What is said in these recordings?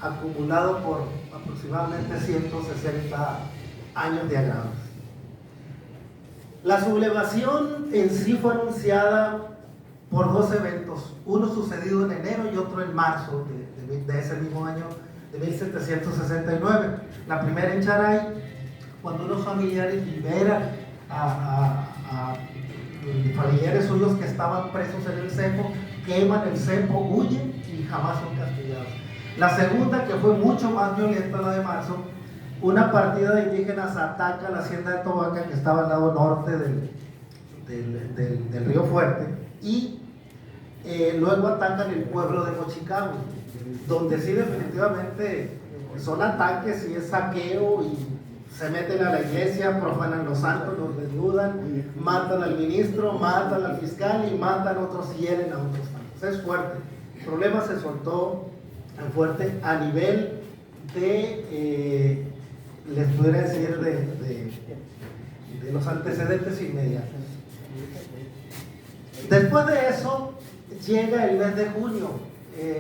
acumulado por aproximadamente 160 años de agravios. La sublevación en sí fue anunciada por dos eventos, uno sucedido en enero y otro en marzo de ese mismo año de 1769. La primera en Charay, cuando unos familiares liberan a familiares suyos que estaban presos en el cepo, queman el cepo, huyen y jamás son castigados. La segunda, que fue mucho más violenta, la de marzo, una partida de indígenas ataca la hacienda de Tobaca, que estaba al lado norte del río Fuerte, y luego atacan el pueblo de Mochicagua, donde sí definitivamente son ataques y es saqueo, y se meten a la iglesia, profanan los santos, los desnudan, matan al ministro, matan al fiscal y matan a otros, hieren a otros santos. Es fuerte. El problema se soltó en Fuerte a nivel de, les podría decir, de los antecedentes inmediatos. Después de eso, llega el mes de junio.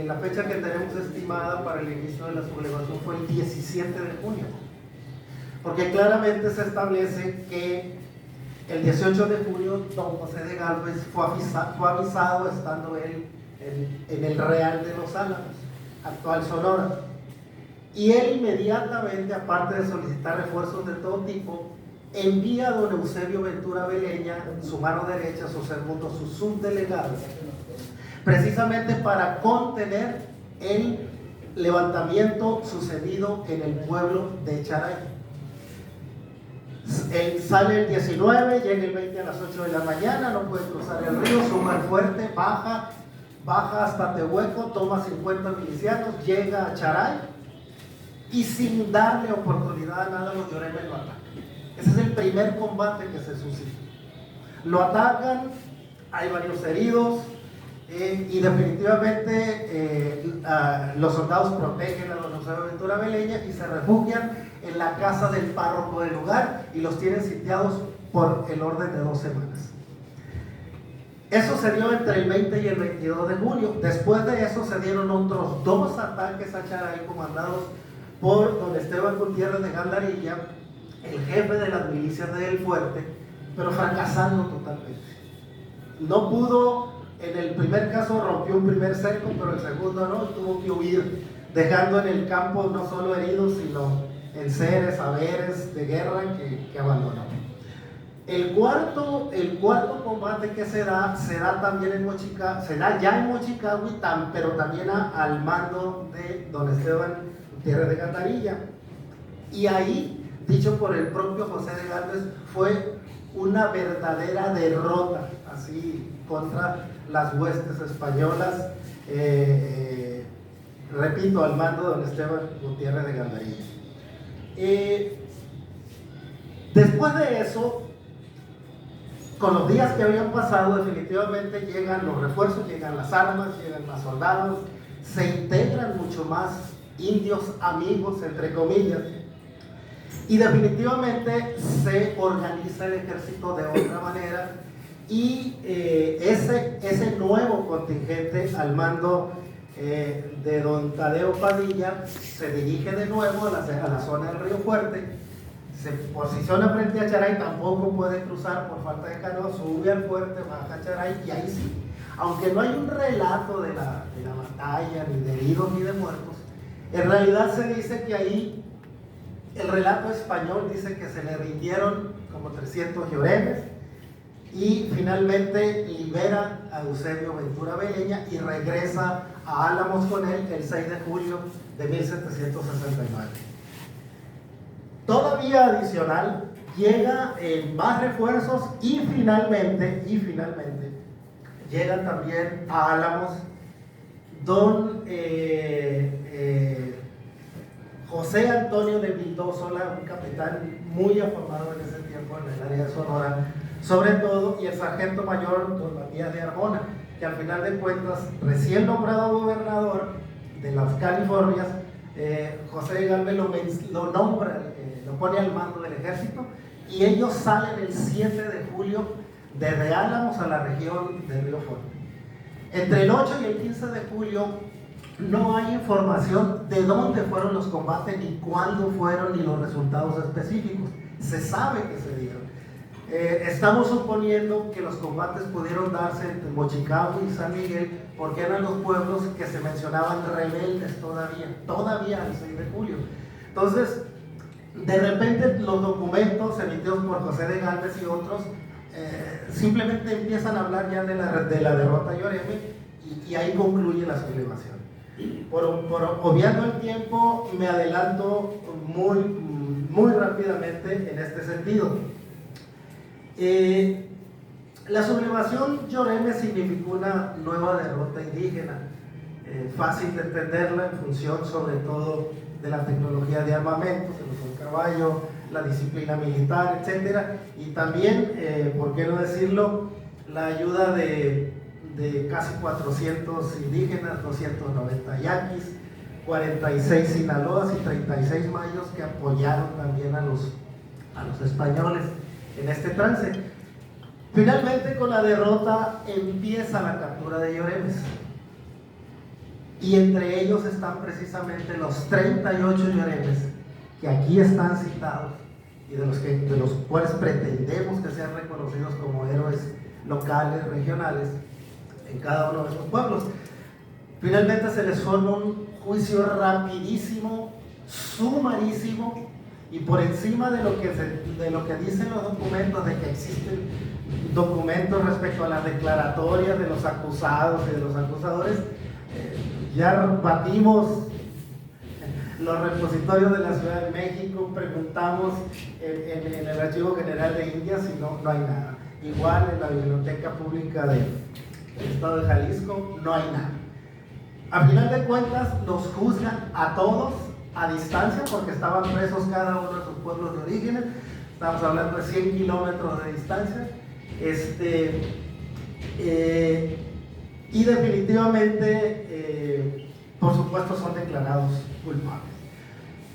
La fecha que tenemos estimada para el inicio de la sublevación fue el 17 de junio. Porque claramente se establece que el 18 de junio don José de Gálvez fue avisado estando él en el Real de los Álamos, actual Sonora. Y él inmediatamente, aparte de solicitar refuerzos de todo tipo, envía a don Eusebio Ventura Beleña, su mano derecha, su segundo, su subdelegado, precisamente para contener el levantamiento sucedido en el pueblo de Charay. Él sale el 19, llega el 20 a las 8 de la mañana, no puede cruzar el río, suma el Fuerte, baja hasta Tehueco, toma 50 milicianos, llega a Charay y sin darle oportunidad a nada, los Lloremes lo atacan. Ese es el primer combate que se suscita. Lo atacan, hay varios heridos, y definitivamente los soldados protegen a don Eusebio Ventura Beleña y se refugian en la casa del párroco del lugar y los tienen sitiados por el orden de 2 semanas. Eso se dio entre el 20 y el 22 de junio. Después de eso se dieron otros 2 ataques a Charay comandados por don Esteban Gutiérrez de Gandarilla, el jefe de las milicias del Fuerte, pero fracasando totalmente. No pudo, en el primer caso rompió un primer cerco, pero el segundo no, tuvo que huir, dejando en el campo no solo heridos, sino enseres, haberes de guerra que abandonó. El cuarto combate que se da también en Mochicagua, se da ya en Mochicagua, pero también al mando de don Esteban Gutiérrez de Gandarilla. Y ahí, dicho por el propio José de Gálvez, fue una verdadera derrota, así, contra las huestes españolas, repito, al mando de don Esteban Gutiérrez de Gandarilla. Después de eso, con los días que habían pasado, definitivamente llegan los refuerzos, llegan las armas, llegan más soldados, se integran mucho más indios amigos, entre comillas, y definitivamente se organiza el ejército de otra manera, y ese nuevo contingente al mando de don Tadeo Padilla se dirige de nuevo a la zona del río Fuerte, se posiciona frente a Charay, tampoco puede cruzar por falta de canoa, sube al Fuerte, baja a Charay, y ahí sí, aunque no hay un relato de la batalla, ni de heridos ni de muertos, en realidad se dice que ahí el relato español dice que se le rindieron como 300 lloremes, y finalmente libera a Eusebio Ventura Beleña y regresa a Álamos con él el 6 de julio de 1769. Todavía adicional, llega más refuerzos y finalmente llegan también a Álamos don José Antonio de Vildósola, un capitán muy afamado en ese tiempo en el área de Sonora, sobre todo, y el sargento mayor don Matías de Arjona, que al final de cuentas, recién nombrado gobernador de las Californias, José de Gálvez lo nombra, lo pone al mando del ejército, y ellos salen el 7 de julio desde Álamos a la región de Río Fuerte. Entre el 8 y el 15 de julio no hay información de dónde fueron los combates, ni cuándo fueron, ni los resultados específicos. Se sabe que se dieron. Estamos suponiendo que los combates pudieron darse entre Mochicabo y San Miguel porque eran los pueblos que se mencionaban rebeldes todavía al 6 de julio. Entonces, de repente los documentos emitidos por José de Gálvez y otros simplemente empiezan a hablar ya de la derrota de Lloreme y ahí concluye la sublevación. Por obviando el tiempo, me adelanto muy rápidamente en este sentido. La sublevación Lloreme significó una nueva derrota indígena, fácil de entenderla en función sobre todo de la tecnología de armamentos, el uso del caballo, la disciplina militar, etc. Y también, por qué no decirlo, la ayuda de casi 400 indígenas, 290 yaquis, 46 sinaloas y 36 mayos que apoyaron también a los españoles en este trance. Finalmente, con la derrota empieza la captura de Lloremes, y entre ellos están precisamente los 38 Lloremes que aquí están citados y de los cuales pretendemos que sean reconocidos como héroes locales, regionales en cada uno de estos pueblos. Finalmente se les forma un juicio rapidísimo, sumarísimo, y por encima de lo que dicen los documentos, de que existen documentos respecto a las declaratorias de los acusados y de los acusadores, ya batimos los repositorios de la Ciudad de México, preguntamos en el Archivo General de Indias y no hay nada. Igual en la Biblioteca Pública del Estado de Jalisco no hay nada. A final de cuentas los juzgan a todos a distancia porque estaban presos cada uno de sus pueblos de orígenes. Estamos hablando de 100 kilómetros de distancia. Y definitivamente, por supuesto, son declarados culpables.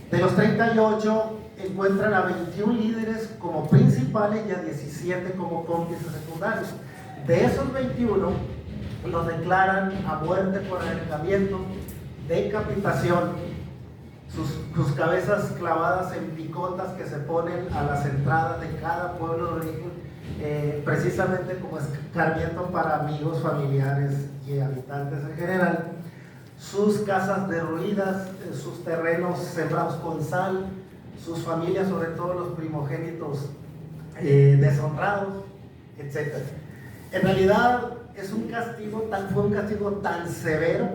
De los 38, encuentran a 21 líderes como principales y a 17 como cómplices secundarios. De esos 21, los declaran a muerte por ahorcamiento, decapitación, sus cabezas clavadas en picotas que se ponen a las entradas de cada pueblo de origen, precisamente como escarmiento para amigos, familiares y habitantes en general. Sus casas derruidas, sus terrenos sembrados con sal, sus familias, sobre todo los primogénitos, deshonrados, etc. En realidad fue un castigo tan severo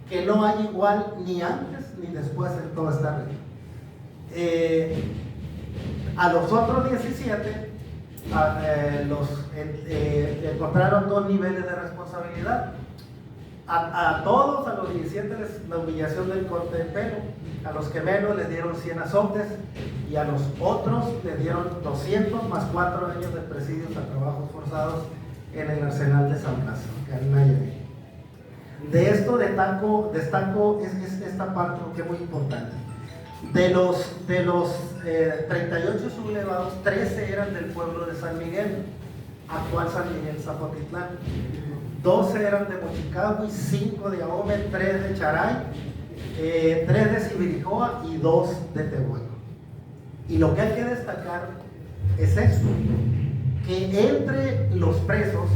que no hay igual ni antes ni después en toda esta región. A los otros 17 encontraron dos niveles de responsabilidad. A todos, a los 17, la humillación del corte de pelo. A los que menos les dieron 100 azotes, y a los otros les dieron 200 más 4 años de presidios a trabajos forzados en el arsenal de San Blas, que hay Nayarit. De esto destaco esta parte que es muy importante. De los 38 sublevados, 13 eran del pueblo de San Miguel, actual San Miguel Zapotitlán. 12 eran de Mochicabo y 5 de Ahome, 3 de Charay, 3 de Sibirijoa y 2 de Tehueco. Y lo que hay que destacar es esto, que entre los presos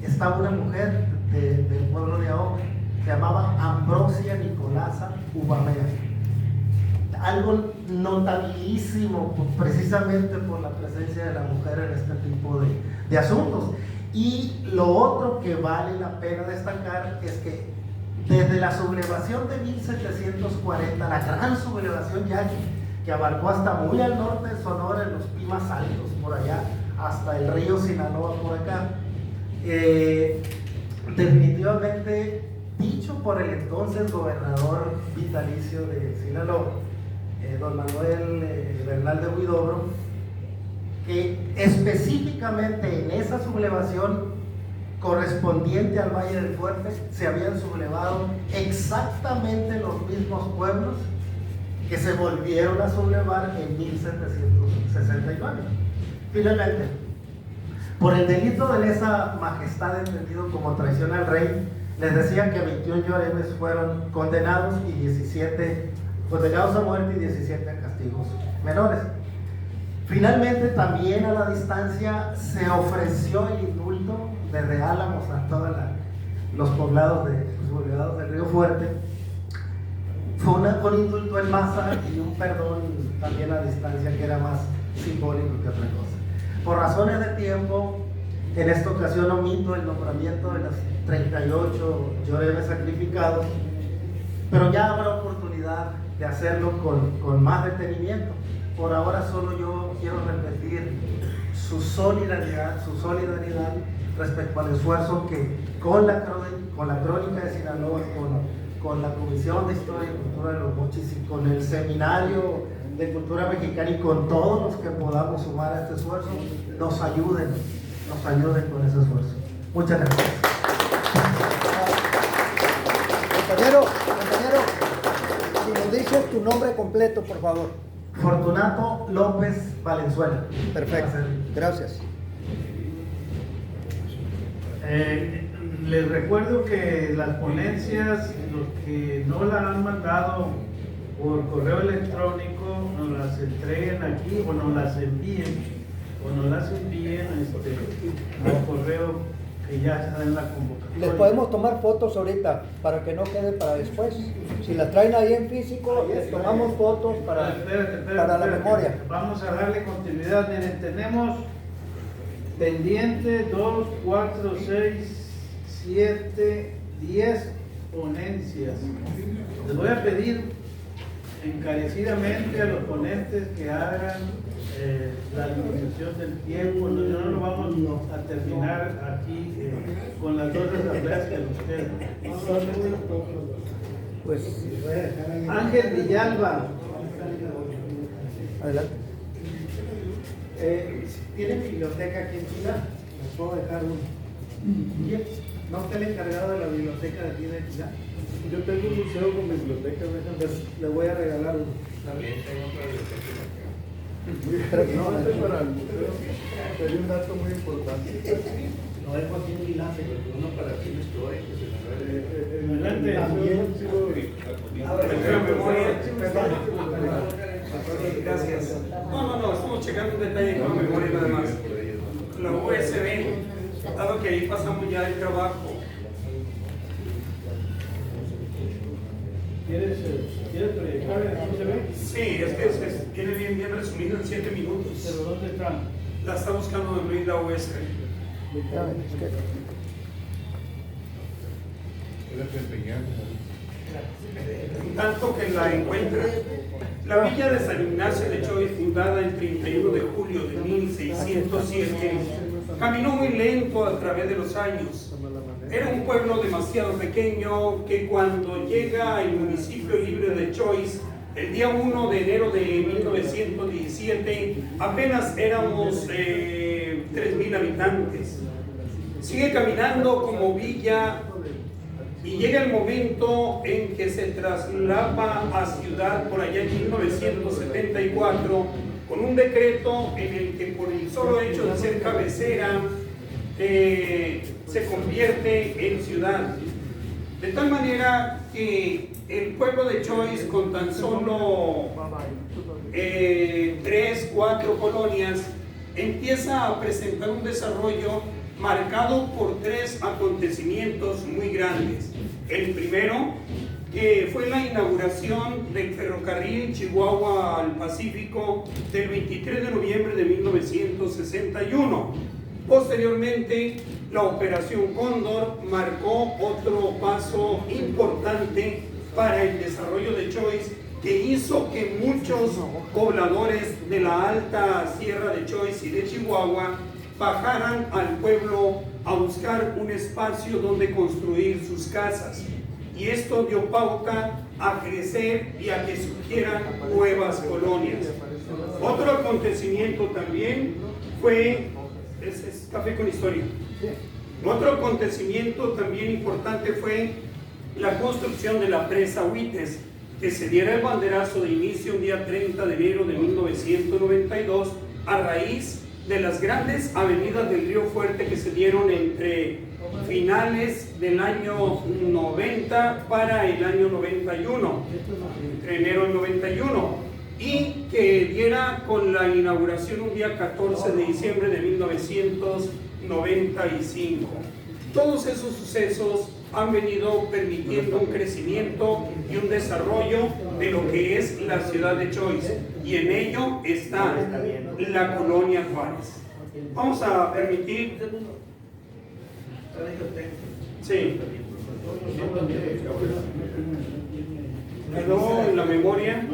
estaba una mujer del pueblo de Ahome, se llamaba Ambrosia Nicolasa Ubamea. Algo notabilísimo, precisamente por la presencia de la mujer en este tipo de asuntos. Y lo otro que vale la pena destacar es que desde la sublevación de 1740, la gran sublevación yaqui, que abarcó hasta muy al norte de Sonora, en los Pimas Altos, por allá, hasta el río Sinaloa, por acá, definitivamente, dicho por el entonces gobernador vitalicio de Sinaloa, don Manuel Bernal de Huidobro, que específicamente en esa sublevación correspondiente al Valle del Fuerte se habían sublevado exactamente los mismos pueblos que se volvieron a sublevar en 1769. Finalmente, por el delito de lesa majestad entendido como traición al rey, Les decía que 21 lloremes fueron condenados y 17 condenados a muerte y 17 a castigos menores. Finalmente, también a la distancia se ofreció el indulto desde Álamos a todos los poblados del Río Fuerte. Fue un indulto en masa y un perdón también a distancia, que era más simbólico que otra cosa. Por razones de tiempo, en esta ocasión omito el nombramiento de los 38 lloremes sacrificados, pero ya habrá oportunidad de hacerlo con más detenimiento. Por ahora solo yo quiero repetir su solidaridad respecto al esfuerzo que con la Crónica de Sinaloa, con la Comisión de Historia y Cultura de los Mochis y con el Seminario de Cultura Mexicana y con todos los que podamos sumar a este esfuerzo, nos ayuden con ese esfuerzo. Muchas gracias. Compañero, si nos dices tu nombre completo, por favor. Fortunato López Valenzuela. Perfecto, gracias. Les recuerdo que las ponencias, los que no las han mandado por correo electrónico, nos las entreguen aquí o nos las envíen por correo que ya está en la convocatoria. Les podemos tomar fotos ahorita para que no quede para después. Si las traen ahí en físico, les tomamos fotos para la memoria. Vamos a darle continuidad. Miren, tenemos pendiente 2, 4, 6, 7, 10 ponencias. Les voy a pedir encarecidamente a los ponentes que hagan la administración del tiempo. No lo vamos a terminar aquí con las dos asambleas que nos quedan. Pues, Ángel Villalba. adelante. ¿Tienen biblioteca aquí en Chile? ¿Les puedo dejar uno? ¿No está el encargado de la biblioteca de aquí de Chile? Yo tengo un museo con biblioteca, Le voy a regalar uno. también tengo otra biblioteca acá. No, Este para el museo sería un dato muy importante. Lo dejo aquí en mi enlace. Uno para cine histórico, Adelante. Gracias. No, estamos checando un detalle con la memoria nada más. La USB, dado que ahí pasamos ya el trabajo. ¿Quieres proyectar cómo se ve? Sí, es que viene bien resumido en 7 minutos. ¿Pero dónde está? La está buscando Luis la USB. Tanto que la encuentra. La villa de San Ignacio de Choy, fundada el 31 de julio de 1607, caminó muy lento a través de los años. Era un pueblo demasiado pequeño que cuando llega el municipio libre de Choice, el día 1 de enero de 1917, apenas éramos 3,000 habitantes. Sigue caminando como villa y llega el momento en que se traslapa a ciudad por allá en 1974 con un decreto en el que por el solo hecho de ser cabecera se convierte en ciudad. De tal manera que el pueblo de Choice, con tan solo 3, 4 colonias, empieza a presentar un desarrollo marcado por 3 acontecimientos muy grandes. El primero, que fue la inauguración del ferrocarril Chihuahua al Pacífico del 23 de noviembre de 1961. Posteriormente, la Operación Cóndor marcó otro paso importante para el desarrollo de Choice, que hizo que muchos pobladores de la alta sierra de Choice y de Chihuahua bajaran al pueblo a buscar un espacio donde construir sus casas. Y esto dio pauta a crecer y a que surgieran nuevas colonias. Otro acontecimiento también fue, es Café con Historia. Otro acontecimiento también importante fue la construcción de la presa Huites, que se diera el banderazo de inicio un día 30 de enero de 1992 a raíz de las grandes avenidas del Río Fuerte que se dieron entre finales del año 90 para el año 91, entre enero del 91, y que diera con la inauguración un día 14 de diciembre de 1995. Todos esos sucesos han venido permitiendo un crecimiento y un desarrollo de lo que es la ciudad de Choix, y en ello está la colonia Juárez. Vamos a permitir. Sí. Quedó en la memoria.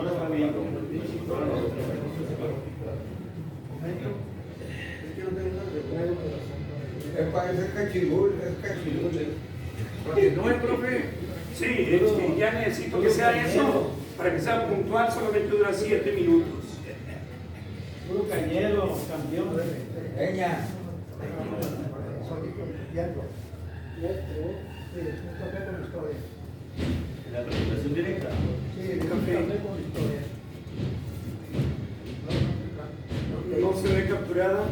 Es cachilul. Continúe, profe. Sí, ya necesito que sea eso, para que sea puntual, solamente dura 7 minutos. Puro cañero, campeón. Peña. La presentación directa. No se ve capturada.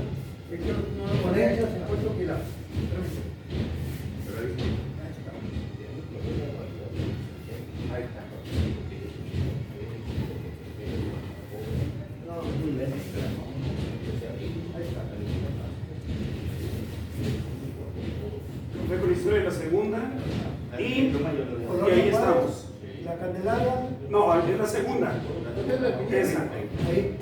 Fue con la historia de la segunda. Y ahí estamos. La Candelaria. No, es la segunda. Esa. Ahí.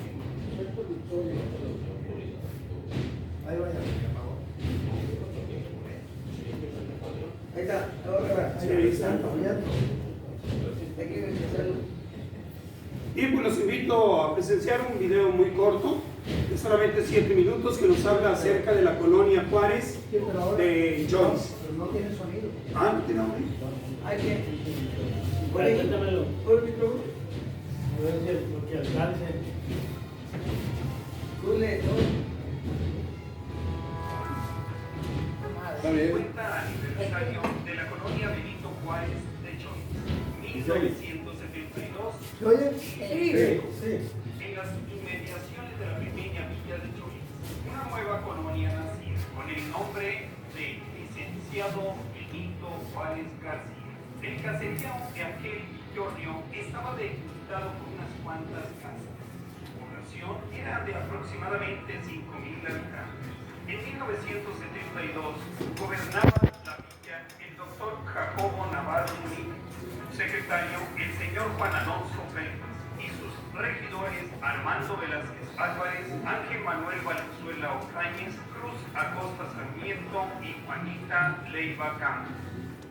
Ahí vaya. Ahí está. Sí, ahí está. Y pues los invito a presenciar un video muy corto, de solamente 7 minutos, que nos habla acerca de la colonia Juárez de Joyce. No tiene sonido. Ah, ¿no tiene audio? Hay que. Cuéntamelo. Por el micrófono. A ver si lo que alcance. Cuenta aniversario de la colonia Benito Juárez de Choix, 1972. ¿Se oye? En las inmediaciones de la pequeña villa de Choix, una nueva colonia nacía con el nombre de licenciado Benito Juárez García. El caserío de aquel villorrio estaba delimitado por unas cuantas casas. Su población era de aproximadamente 5,000 habitantes. En 1972 gobernaba la villa el doctor Jacobo Navarro Murillo, su secretario el señor Juan Alonso Pérez y sus regidores Armando Velázquez Álvarez, Ángel Manuel Valenzuela Ocañez, Cruz Acosta Sarmiento y Juanita Leiva Campos.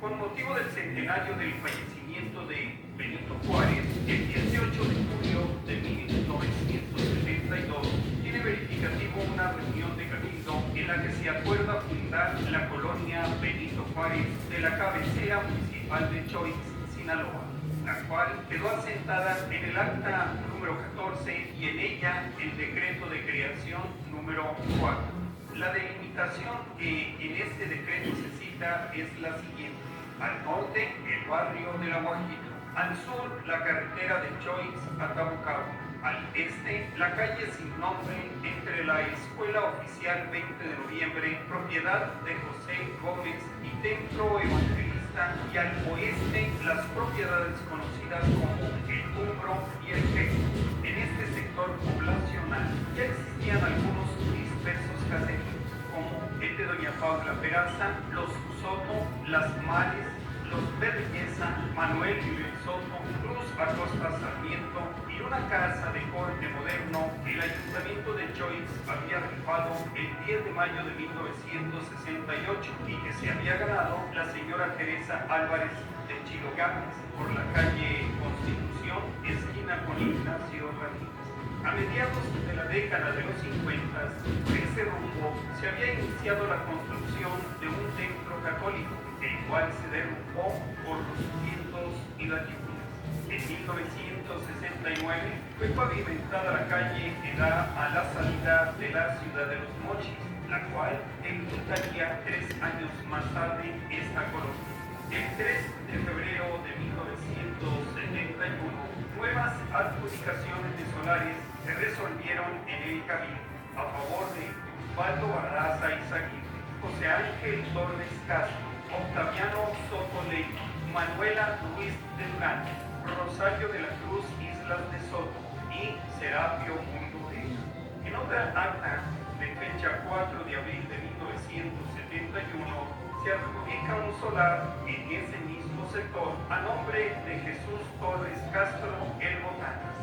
Con motivo del centenario del fallecimiento de Benito Juárez, el 18 de julio de 1972, tiene verificativo una reunión de cabildo en la que se acuerda fundar la colonia Benito Juárez de la cabecera municipal de Choix, Sinaloa, la cual quedó asentada en el acta número 14 y en ella el decreto de creación número 4. La delimitación que en este decreto se cita es la siguiente: al norte, el barrio de La Guajira; al sur, la carretera de Choix a Tabucao; al este, la calle sin nombre entre la Escuela Oficial 20 de Noviembre, propiedad de José Gómez, y Templo Evangelista; y al oeste, las propiedades conocidas como el Umbro y el Queso. En este sector poblacional ya existían algunos dispersos caseríos, como el de Doña Paula Peraza, los Soto, Las Mares, los Berriñeza, Manuel Luis Soto, Cruz Acosta Sarmiento y una casa de corte moderno que el Ayuntamiento de Choix había rifado el 10 de mayo de 1968 y que se había ganado la señora Teresa Álvarez de Chilogames por la calle Constitución, esquina con Ignacio Ramírez. A mediados de la década de los 50, por ese rumbo se había iniciado la construcción de un templo católico, el cual se derrumbó por los vientos y las lluvias. En 1969 fue pavimentada la calle que da a la salida de la ciudad de Los Mochis, la cual delimitaría 3 años más tarde esta colonia. El 3 de febrero de 1971, nuevas adjudicaciones de solares se resolvieron en el Cabildo a favor de Osvaldo Barraza Izaguirre, José Ángel Torres Castro, Octaviano Soto Leiva, Manuela Ruiz de Durán, Rosario de la Cruz Islas de Soto y Serapio Mundo Vega. En otra acta de fecha 4 de abril de 1971 se adjudica un solar en ese mismo sector a nombre de Jesús Torres Castro El Botanas.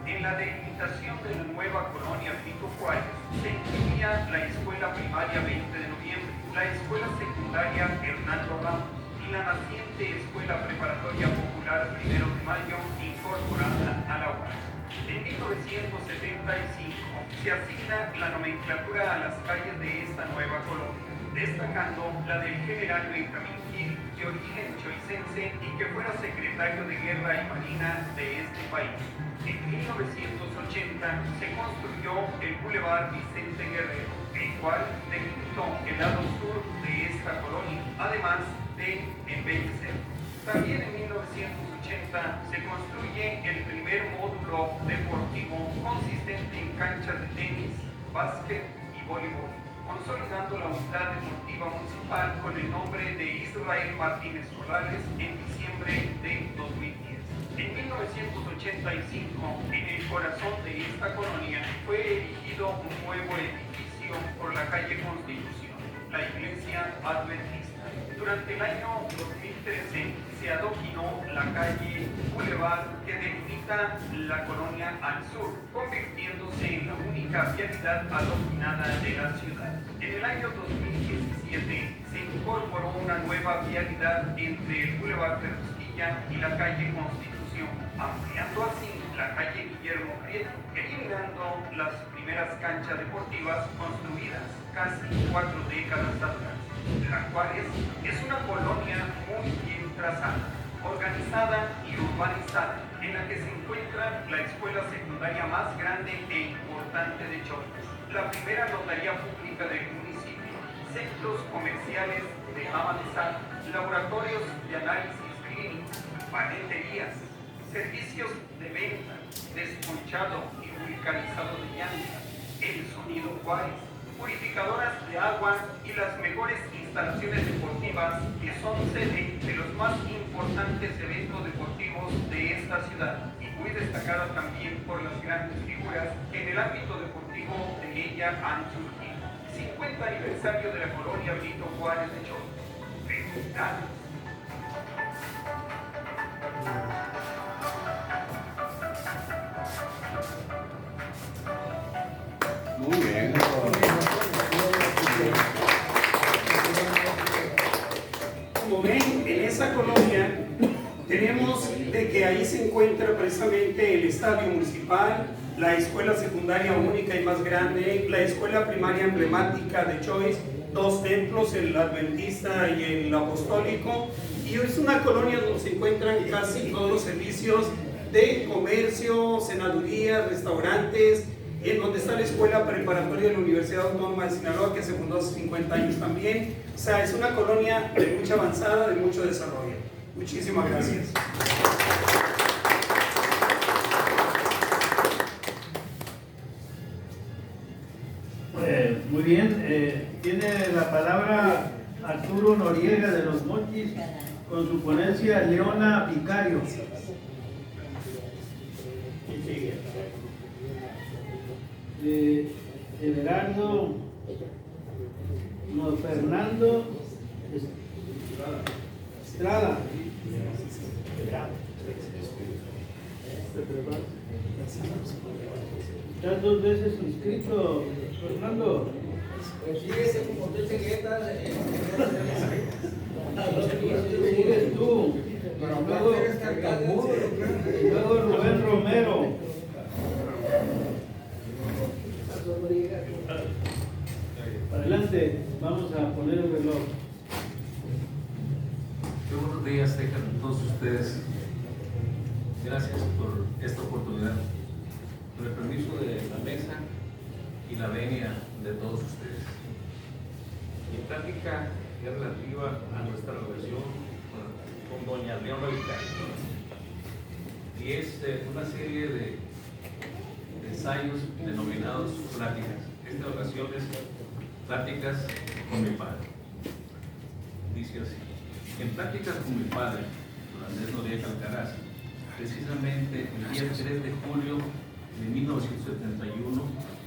En la delimitación de la nueva colonia Benito Juárez se incluía la escuela primaria 20 de noviembre, la escuela secundaria Hernando Ramos y la naciente escuela preparatoria popular 1 de mayo incorporada a la UAS. En 1975 se asigna la nomenclatura a las calles de esta nueva colonia, destacando la del general Benjamín Gil, de origen choicense y que fuera secretario de Guerra y Marina de este país. En 1980 se construyó el Boulevard Vicente Guerrero, el cual delimitó el lado sur de esta colonia, además de embellecer. También en 1980 se construye el primer módulo deportivo consistente en canchas de tenis, básquet y voleibol, consolidando la unidad deportiva municipal con el nombre de Israel Martínez Morales en diciembre de 2010. En 1985, en el corazón de esta colonia, fue erigido un nuevo edificio por la calle Constitución, la Iglesia Adventista. Durante el año 2013 se adoquinó la calle Boulevard que delimita la colonia al sur, convirtiéndose en la única vialidad adoquinada de la ciudad. En el año 2017 se incorporó una nueva vialidad entre el Boulevard de Rosquilla y la calle Constitución, ampliando así la calle Guillermo Prieto, eliminando las primeras canchas deportivas construidas casi 4 décadas atrás. La Juárez es una colonia muy bien trazada, organizada y urbanizada, en la que se encuentra la escuela secundaria más grande e importante de Choices, la primera notaría pública del municipio, centros comerciales de ama de sal, laboratorios de análisis clínico, paleterías, servicios de venta, desconchado y vulcanizado de llantas, el sonido Juárez, purificadoras de agua y las mejores instalaciones deportivas que son sede de los más importantes eventos deportivos de esta ciudad y muy destacada también por las grandes figuras que en el ámbito deportivo de ella han surgido. 50 aniversario de la colonia Benito Juárez de Choices. ¡Felicidades! Muy bien. Como ven, en esa colonia tenemos de que ahí se encuentra precisamente el estadio municipal, la escuela secundaria única y más grande, la escuela primaria emblemática de Choice, 2 templos, el adventista y el apostólico, y es una colonia donde se encuentran casi todos los servicios de comercio, senadurías, restaurantes, en donde está la escuela preparatoria de la Universidad Autónoma de Sinaloa, que se fundó hace 50 años también. O sea, es una colonia de mucha avanzada, de mucho desarrollo. Muchísimas gracias. Muy bien, tiene la palabra Arturo Noriega de Los Mochis con su ponencia Leona Vicario. Everardo Fernando Estrada. Estás 2 veces inscrito, Fernando. Síguese como usted Sigues tú. Luego Rubén Romero. Adelante, vamos a poner el reloj. Muy buenos días, tengan todos ustedes. Gracias por esta oportunidad. Con el permiso de la mesa y la venia de todos ustedes. Mi plática es relativa a nuestra relación con doña Leona Vicario. Y es una serie de ensayos denominados pláticas. Esta ocasión es Pláticas con mi padre. Dice así: en pláticas con mi padre, don Andrés Noriega Alcaraz, precisamente el día 3 de julio de 1971,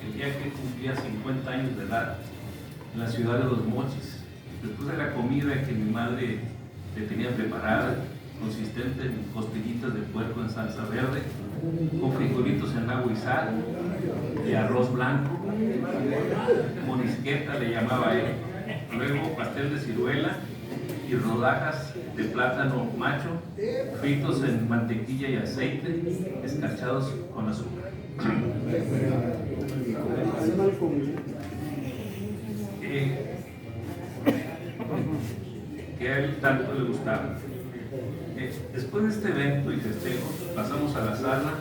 el día que cumplía 50 años de edad, en la ciudad de Los Mochis, después de la comida que mi madre le tenía preparada, consistente en costillitas de puerco en salsa verde, con frijolitos en agua y sal, de arroz blanco, monisqueta le llamaba él, luego pastel de ciruela y rodajas de plátano macho, fritos en mantequilla y aceite, escarchados con azúcar. Que a él tanto le gustaba. Después de este evento y festejo, pasamos a la sala,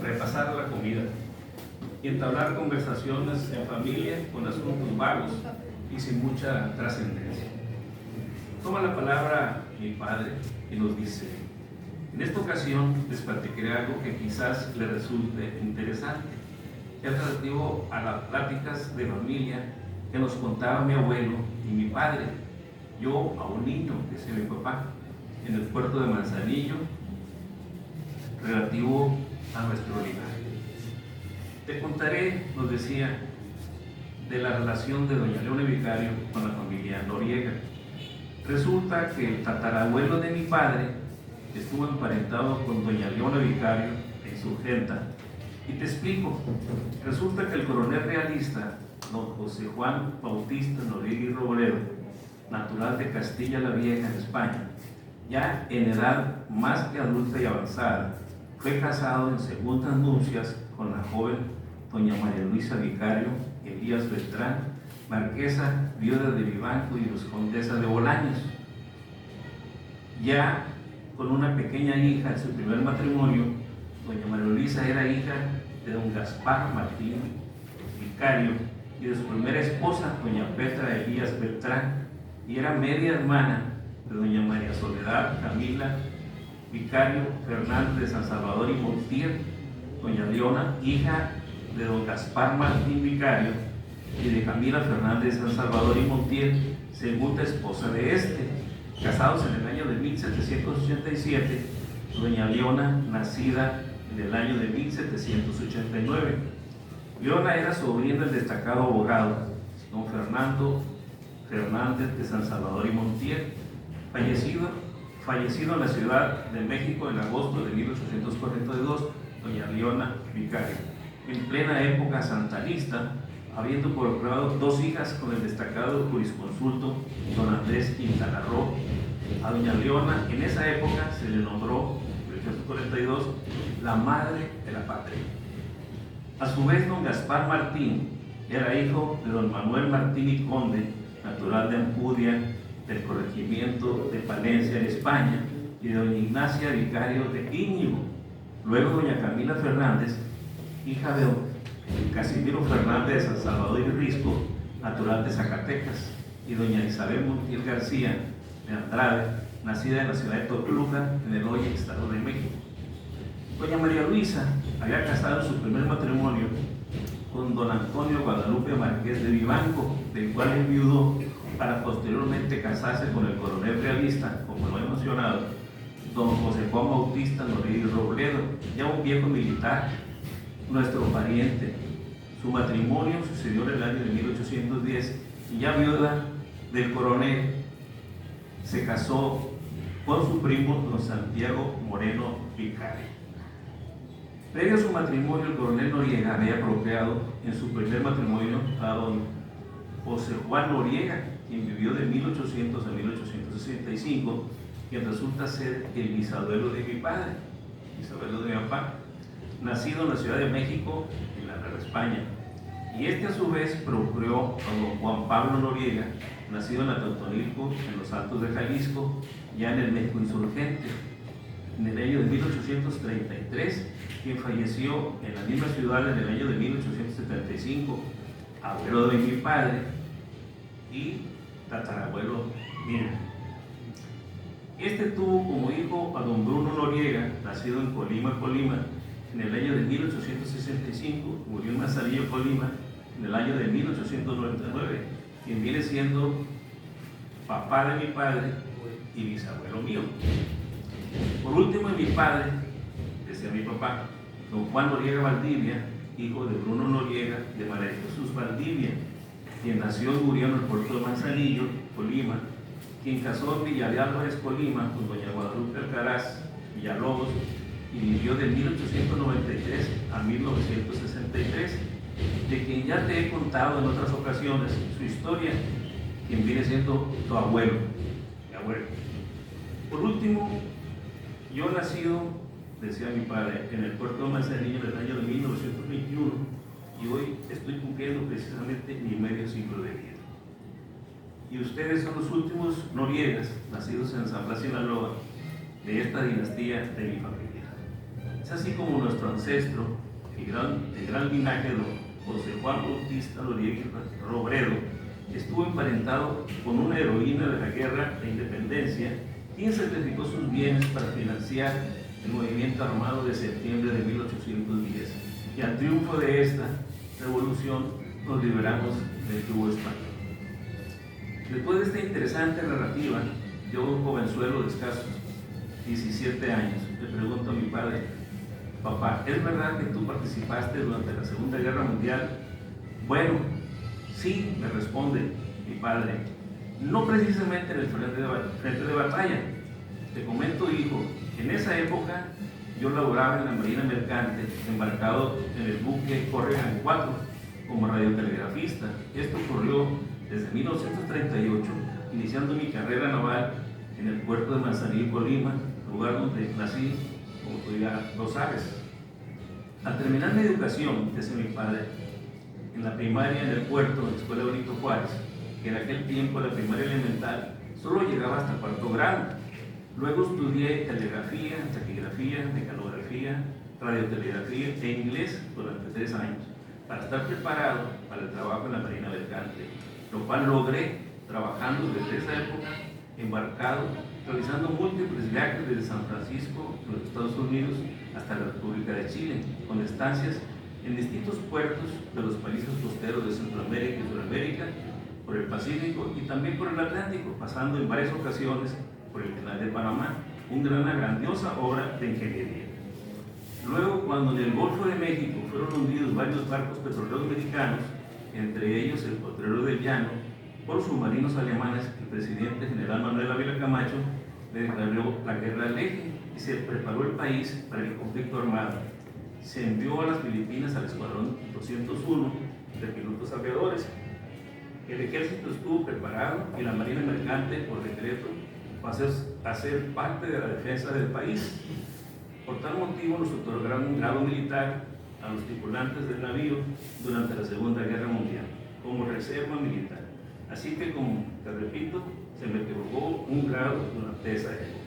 repasar la comida y entablar conversaciones en familia con asuntos vagos y sin mucha trascendencia. Toma la palabra mi padre y nos dice: en esta ocasión les platicaré algo que quizás le resulte interesante. Es relativo a las pláticas de familia que nos contaba mi abuelo y mi padre, yo a un niño, que es mi papá, en el puerto de Manzanillo, relativo a nuestro olivar. Te contaré, nos decía, de la relación de doña Leona Vicario con la familia Noriega. Resulta que el tatarabuelo de mi padre estuvo emparentado con doña Leona Vicario en Surgenta. Y te explico. Resulta que el coronel realista don José Juan Bautista Noriega y Robledo, natural de Castilla la Vieja en España, ya en edad más que adulta y avanzada, fue casado en segundas nupcias con la joven doña María Luisa Vicario Elías Beltrán, marquesa, viuda de Vivanco y condesa de Bolaños. Ya con una pequeña hija en su primer matrimonio, doña María Luisa era hija de don Gaspar Martín Vicario y de su primera esposa, doña Petra Elías Beltrán, y era media hermana de doña María Soledad Camila Vicario Fernández de San Salvador y Montiel, doña Leona, hija de don Gaspar Martín Vicario y de Camila Fernández de San Salvador y Montiel, segunda esposa de este, casados en el año de 1787, doña Leona, nacida en el año de 1789. Leona era sobrina del destacado abogado don Fernando Fernández de San Salvador y Montiel, fallecido en la Ciudad de México en agosto de 1842, doña Leona Vicario, en plena época santanista, habiendo procreado dos hijas con el destacado jurisconsulto don Andrés Quintana Roo. A doña Leona en esa época se le nombró, en 1842, la madre de la patria. A su vez, don Gaspar Martín era hijo de don Manuel Martín y Conde, natural de Ampudia, del corregimiento de Palencia en España, y de doña Ignacia Vicario de Íñigo. Luego doña Camila Fernández, hija de don Casimiro Fernández de San Salvador y Risco, natural de Zacatecas, y doña Isabel Montiel García de Andrade, nacida en la ciudad de Toluca, en el hoy Estado de México. Doña María Luisa había casado en su primer matrimonio con don Antonio Guadalupe Marqués de Vivanco, del cual enviudó para posteriormente casarse con el coronel realista, como lo he mencionado, don José Juan Bautista Noriega y Robledo, ya un viejo militar, nuestro pariente. Su matrimonio sucedió en el año de 1810 y ya viuda del coronel se casó con su primo don Santiago Moreno Vicario. Previo a su matrimonio, el coronel Noriega había procreado en su primer matrimonio a don José Juan Noriega, quien vivió de 1800 a 1865, quien resulta ser el bisabuelo de mi padre, bisabuelo de mi papá, nacido en la Ciudad de México, en la Nueva España. Y este a su vez procreó a don Juan Pablo Noriega, nacido en Atotonilco, en los Altos de Jalisco, ya en el México insurgente, en el año de 1833, quien falleció en la misma ciudad en el año de 1875, abuelo de mi padre y tatarabuelo mío. Este tuvo como hijo a don Bruno Noriega, nacido en Colima, en el año de 1865, murió en Manzanillo, Colima, en el año de 1899, quien viene siendo papá de mi padre y bisabuelo mío. Por último, mi padre, decía mi papá, don Juan Noriega Valdivia, hijo de Bruno Noriega, de María Jesús Valdivia, quien nació y murió en el puerto de Manzanillo, Colima, quien casó en Villa de Álvarez, Colima, con doña Guadalupe Alcaraz Villalobos, y vivió de 1893 a 1963, de quien ya te he contado en otras ocasiones su historia, quien viene siendo tu abuelo, mi abuelo. Por último, yo nacido, decía mi padre, en el puerto de Manzanillo en el año de 1921, y hoy estoy cumpliendo precisamente mi medio siglo de vida. Y ustedes son los últimos Noriegas, nacidos en San Blas, Sinaloa, de esta dinastía de mi familia. Es así como nuestro ancestro, el gran linaje de José Juan Bautista Noriega Robredo, estuvo emparentado con una heroína de la guerra de independencia, quien sacrificó sus bienes para financiar el movimiento armado de septiembre de 1810. Y al triunfo de esta revolución nos liberamos del yugo español. Después de esta interesante narrativa, yo, un jovenzuelo de escasos 17 años, le pregunto a mi padre: papá, ¿es verdad que tú participaste durante la Segunda Guerra Mundial? Bueno, sí, me responde mi padre, no precisamente en el frente de batalla. Te comento, hijo, en esa época yo laboraba en la Marina Mercante, embarcado en el buque Corrigan 4 como radiotelegrafista. Esto ocurrió desde 1938, iniciando mi carrera naval en el puerto de Manzanillo, Colima, lugar donde nací, como tú ya lo sabes. Al terminar mi educación, decía mi padre, en la primaria en el puerto, en la Escuela Benito Juárez, que en aquel tiempo la primaria elemental solo llegaba hasta cuarto grado. Luego estudié telegrafía, taquigrafía, mecanografía, radiotelegrafía e inglés durante 3 años, para estar preparado para el trabajo en la Marina Mercante, lo cual logré trabajando desde esa época, embarcado, realizando múltiples viajes desde San Francisco, los Estados Unidos, hasta la República de Chile, con estancias en distintos puertos de los países costeros de Centroamérica y Sudamérica, por el Pacífico y también por el Atlántico, pasando en varias ocasiones por el Canal de Panamá, una grandiosa obra de ingeniería. Luego, cuando en el Golfo de México fueron hundidos varios barcos petroleros mexicanos, entre ellos el Potrero del Llano, por submarinos alemanes, el presidente general Manuel Ávila Camacho le declaró la guerra al eje y se preparó el país para el conflicto armado. Se envió a las Filipinas al Escuadrón 201 de pilotos aviadores. El ejército estuvo preparado y la Marina Mercante, por decreto, pasó a ser parte de la defensa del país. Por tal motivo nos otorgaron un grado militar a los tripulantes del navío durante la Segunda Guerra Mundial, como reserva militar. Así que, como te repito, se me otorgó un grado durante esa época.